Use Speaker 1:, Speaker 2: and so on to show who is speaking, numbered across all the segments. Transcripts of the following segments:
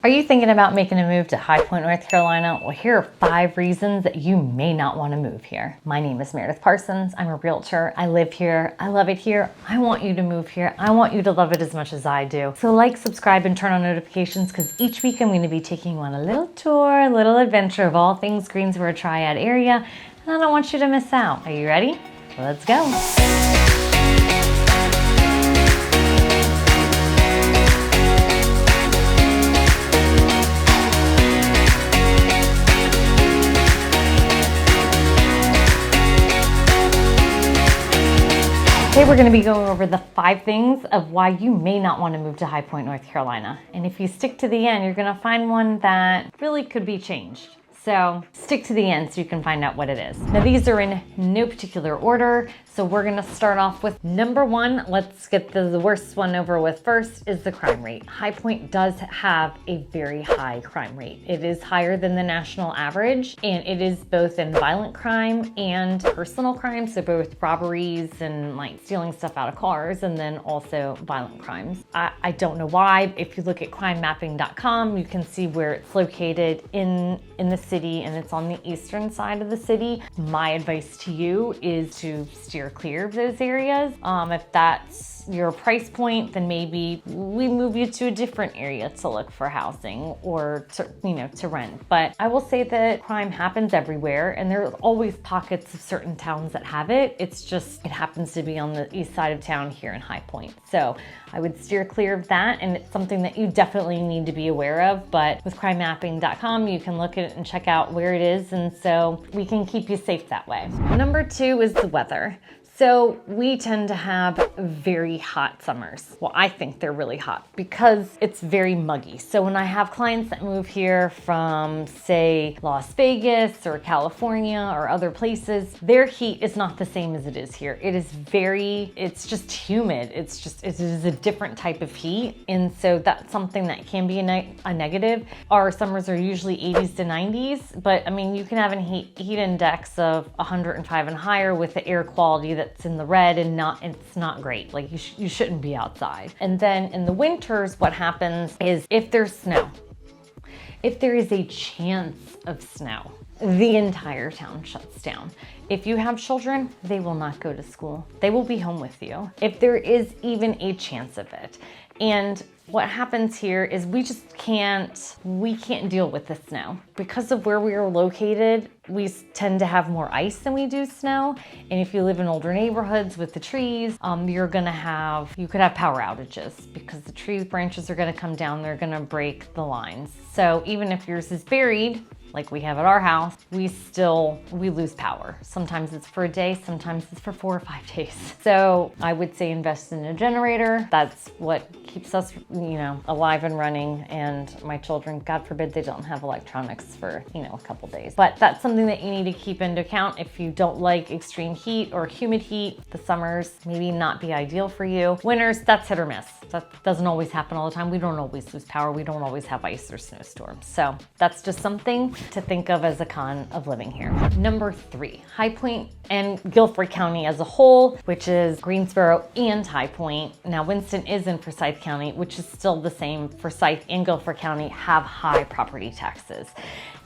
Speaker 1: Are you thinking about making a move to High Point, North Carolina? Well, here are 5 reasons that you may not want to move here. My name is Meredith Parsons. I'm a realtor. I live here. I love it here. I want you to move here. I want you to love it as much as I do. So like, subscribe, and turn on notifications because each week I'm going to be taking you on a little tour, a little adventure of all things Greensboro Triad area, and I don't want you to miss out. Are you ready? Let's go. Today we're going to be going over the 5 things of why you may not want to move to High Point, North Carolina. And if you stick to the end, you're going to find one that really could be changed. So stick to the end so you can find out what it is. Now these are in no particular order. So we're going to start off with number 1. Let's get the worst one over with first, is the crime rate. High Point does have a very high crime rate. It is higher than the national average, and it is both in violent crime and personal crime. So both robberies and like stealing stuff out of cars, and then also violent crimes. I don't know why. If you look at crimemapping.com, you can see where it's located in the city, and it's on the eastern side of the city. My advice to you is to steer clear of those areas. If that's your price point, then maybe we move you to a different area to look for housing or to rent. But I will say that crime happens everywhere, and there are always pockets of certain towns that have it. It's just, it happens to be on the east side of town here in High Point. So I would steer clear of that, and it's something that you definitely need to be aware of. But with crimemapping.com, you can look at it and check out where it is, and so we can keep you safe that way. Number 2 is the weather. So we tend to have very hot summers. Well, I think they're really hot because it's very muggy. So when I have clients that move here from, say, Las Vegas or California or other places, their heat is not the same as it is here. It's just humid. It is a different type of heat. And so that's something that can be a negative. Our summers are usually 80s to 90s, but I mean, you can have a heat index of 105 and higher with the air quality that's in the red, and it's not great. Like you shouldn't be outside. And then in the winters, what happens is if there's snow, if there is a chance of snow, the entire town shuts down. If you have children, they will not go to school. They will be home with you if there is even a chance of it. And what happens here is we can't deal with the snow. Because of where we are located, we tend to have more ice than we do snow. And if you live in older neighborhoods with the trees, you could have power outages because the tree branches are gonna come down, they're gonna break the lines. So even if yours is buried, like we have at our house, we lose power. Sometimes it's for a day, sometimes it's for 4 or 5 days. So I would say invest in a generator. That's what keeps us, alive and running. And my children, God forbid, they don't have electronics for, a couple days. But that's something that you need to keep into account. If you don't like extreme heat or humid heat, the summers maybe not be ideal for you. Winters, that's hit or miss. That doesn't always happen all the time. We don't always lose power. We don't always have ice or snowstorms. So that's just something to think of as a con of living here. Number 3, High Point and Guilford County as a whole, which is Greensboro and High Point. Now Winston is in Forsyth County, which is still the same. Forsyth and Guilford County have high property taxes.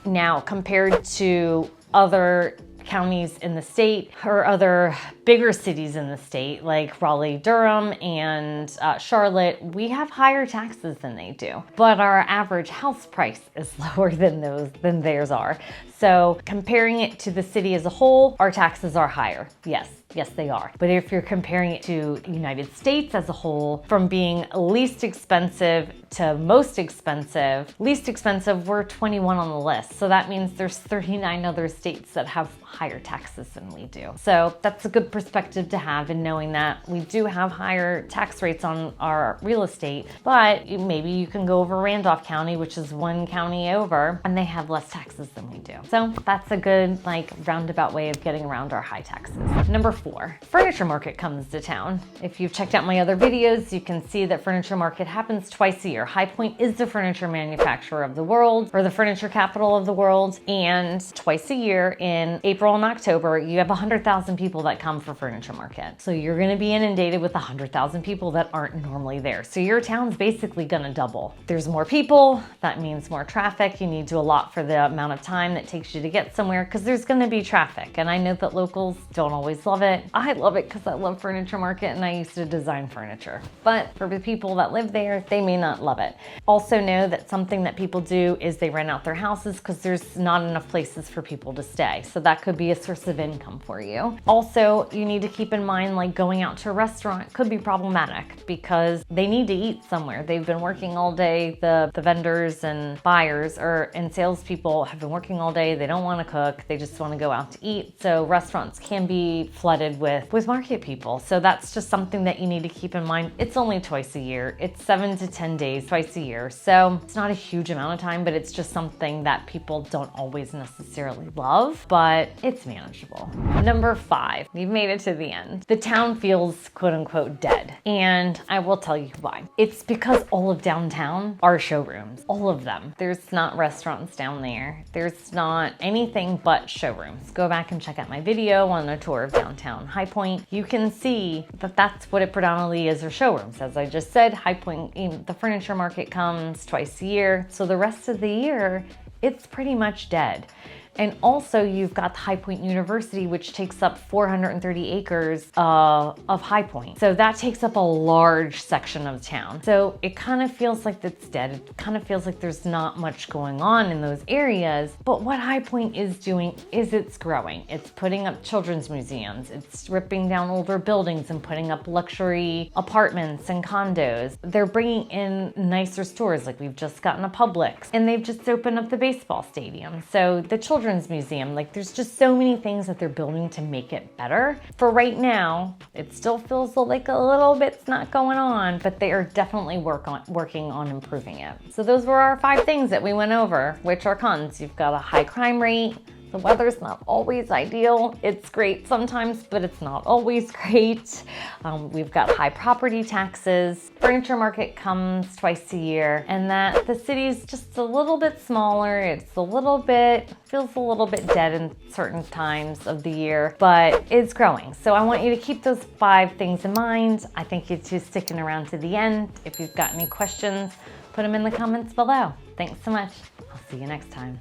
Speaker 1: Now compared to other counties in the state or other bigger cities in the state like Raleigh, Durham, and Charlotte, we have higher taxes than they do. But our average house price is lower than theirs are. So comparing it to the city as a whole, our taxes are higher. Yes, they are. But if you're comparing it to the United States as a whole, from being least expensive to most expensive, least expensive, we're 21 on the list. So that means there's 39 other states that have higher taxes than we do. So that's a good perspective to have in knowing that we do have higher tax rates on our real estate, but maybe you can go over Randolph County, which is 1 county over, and they have less taxes than we do. So that's a good roundabout way of getting around our high taxes. Number 4, furniture market comes to town. If you've checked out my other videos, you can see that furniture market happens twice a year. High Point is the furniture manufacturer of the world, or the furniture capital of the world, and twice a year in April and October, you have 100,000 people that come for furniture market. So you're gonna be inundated with 100,000 people that aren't normally there. So your town's basically gonna double. There's more people, that means more traffic. You need to allot for the amount of time that takes you to get somewhere because there's gonna be traffic. And I know that locals don't always love it. I love it because I love furniture market and I used to design furniture. But for the people that live there, they may not love it. Also know that something that people do is they rent out their houses because there's not enough places for people to stay. So that could be a source of income for you. Also, you need to keep in mind, like, going out to a restaurant could be problematic because they need to eat somewhere. They've been working all day. The vendors and buyers and salespeople have been working all day. They don't want to cook. They just want to go out to eat. So restaurants can be flooded with market people. So that's just something that you need to keep in mind. It's only twice a year. It's 7 to 10 days twice a year. So it's not a huge amount of time, but it's just something that people don't always necessarily love, but it's manageable. Number 5, we've made it to the end. The town feels quote unquote dead. And I will tell you why. It's because all of downtown are showrooms, all of them. There's not restaurants down there. There's not anything but showrooms. Go back and check out my video on a tour of downtown High Point. You can see that that's what it predominantly is, are showrooms. As I just said, High Point, the furniture market comes twice a year. So the rest of the year, it's pretty much dead. And also you've got the High Point University, which takes up 430 acres of High Point. So that takes up a large section of town. So it kind of feels like it's dead. It kind of feels like there's not much going on in those areas. But what High Point is doing is it's growing. It's putting up children's museums. It's ripping down older buildings and putting up luxury apartments and condos. They're bringing in nicer stores, like we've just gotten a Publix, and they've just opened up the baseball stadium. So the children's museum, like, there's just so many things that they're building to make it better. For right now, it still feels like a little bit's not going on, but they are definitely working on improving it. So those were our 5 things that we went over, which are cons. You've got a high crime rate. The weather's not always ideal. It's great sometimes, but it's not always great. We've got high property taxes. Furniture market comes twice a year, and that the city's just a little bit smaller. Feels a little bit dead in certain times of the year, but it's growing. So I want you to keep those 5 things in mind. I thank you for sticking around to the end. If you've got any questions, put them in the comments below. Thanks so much. I'll see you next time.